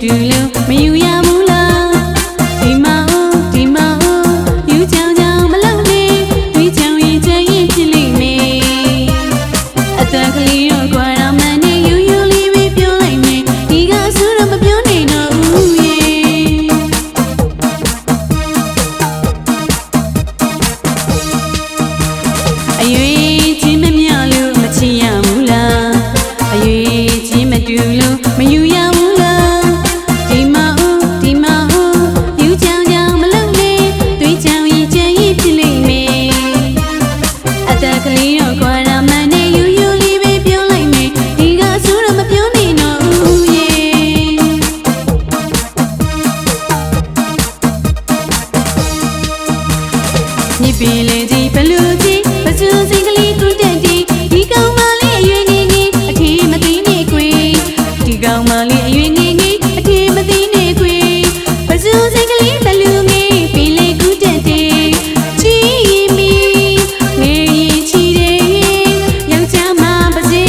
တူလို့မယူရဘူးလားဒီမောင်ဒီမောင်ယူချောင်းချောင်းမလုပ်နဲ့တွေးချောင်းရင်ချင်ရင်ဖြစ်လိမ့်မယ်အတန်ကလေးတော့ကွာတော့မှန်နေယူယူလေးပဲပြောလိုက်မယ်ဒီကဆူတော့မပြောနေတော့ဘူးရဲ့အရွယ်ချင်းမမြောက်လို့မချင်ရဘူးလားအရွယ်ချင်းမတူလို့မယူရဘူးလားဒီမောင်ဒီမောင်ယူချောင်းချောင်းမလုပ်နဲ့တွေးချောင်းရင်ချင်ရင်ဖြစ်လိမ့်မယ်အတန်ကလေးတော့ကွာတော့မှန်နေယူယူလေးပဲပြောလိုက်မယ်ဒီကဆူတော့မပြောနေတော့ဘူးရဲ့ညစ်ပင်လေကြီးဘလူးကြီးပစုစိတ်ကလေးကူတက်တီဒီကောင်မလေးအရွယ်ငယ်ငယ်အထီးမသိနေခွေဒီကောင်မလေးအရွယ်ငယ်ငယ်အထီးမသိနေခွေပစုစိတ်ကလေးဘလူးငယ်ပင်လေးကူတက်တီချီမီငယ်ရင်ချီတယ်ယောက်ျားမပါစေ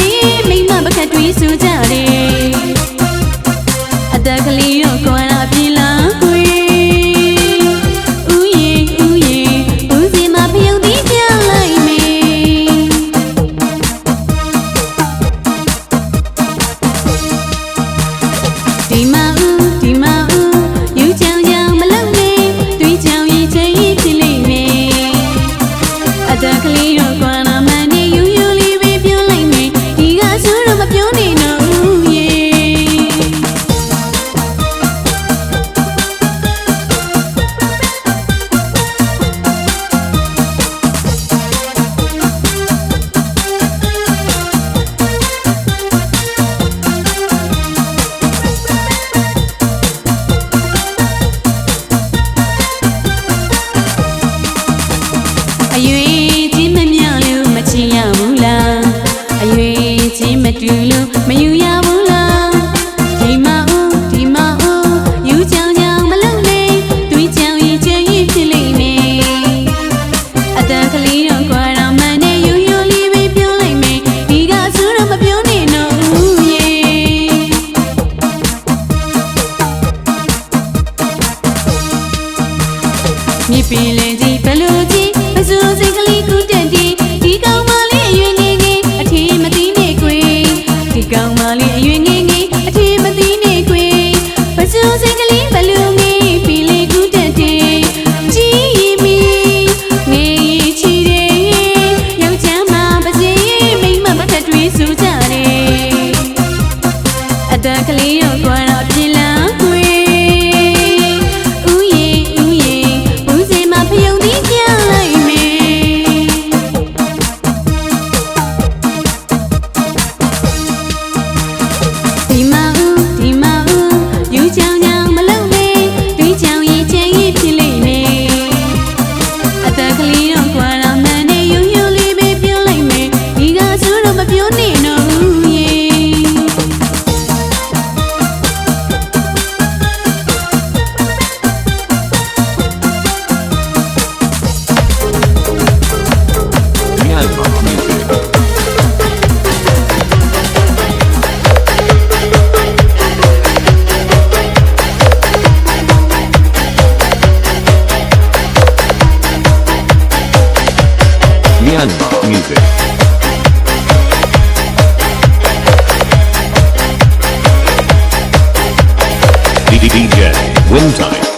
မိန်းမပကတ်တွေးဆိုကြတယ်အတက်ကလေးတော့ကွာတာပြေးလာခွေဒီမောင်ဒီမောင်ယူချောင်းချောင်းမလုပ်နဲ့တွေးချောင်းရင်ချင်ရင်ဖြစ်လိမ့်မယ်အတက်ကလေးတော့ကွာနာမှန်နေယူယူလေးပဲပြောလိုက်မယ်ဒီကဆူတော့မပြောနေတော့ဘူးရဲ့အရွယ်ချင်းမမြောက်လို့မချင်ရဘူးလားအရွယ်ချင်းမတူလို့မယူရဘူးလားဒီမောင်ဒီမောင်ယူချောင်းချောင်းမလုပ်နဲ့တွေးချောင်းရင်ချင်ရင်ဖြစ်လိမ့်မယ်အတန်ကလေးတော့ကွာတော့မှန်နေယူယူလေးပဲပြောလိုက်မယ်ဒီကဆူတော့မပြောနေတော့ဘူးရဲ့မြစ်ပင်လေကြီးဘလူးကြီးပစုစိတ်ကလေးကူတက်တီဒီကောင်မလေးအရွယ်ငယ်ငယ်အထီးမသိနေခွေဒီကောင်မလေးအရွယ်ငယ်ငယ်အထီးမသိနေခွေပစုစိတ်ကလေးဘလူးငယ်ပီလေးကူတက်တီချီမီငယ်ရင်ချီတယ်ယောက်ျားမပါစေမိန်းမပကတ်တွေးဆိုကြတယ်အတန်ကလေးတော့ကွာတော့ပြေးလာခွေဒီမောင်ဒီမောင်ယူချောင်းချောင်းမလုပ်နဲ့တွေးချောင်းရင်ချင်ရင်ဖြစ်လိမ့်မယ်အတက်ကလေးတော့ကွာတော့မှန်နေယူယူလေးပဲပြောလိုက်မယ်ဒီကဆူတော့မပြောနေတော့ဘူးရဲ့Myanmar music. DJ Wintime.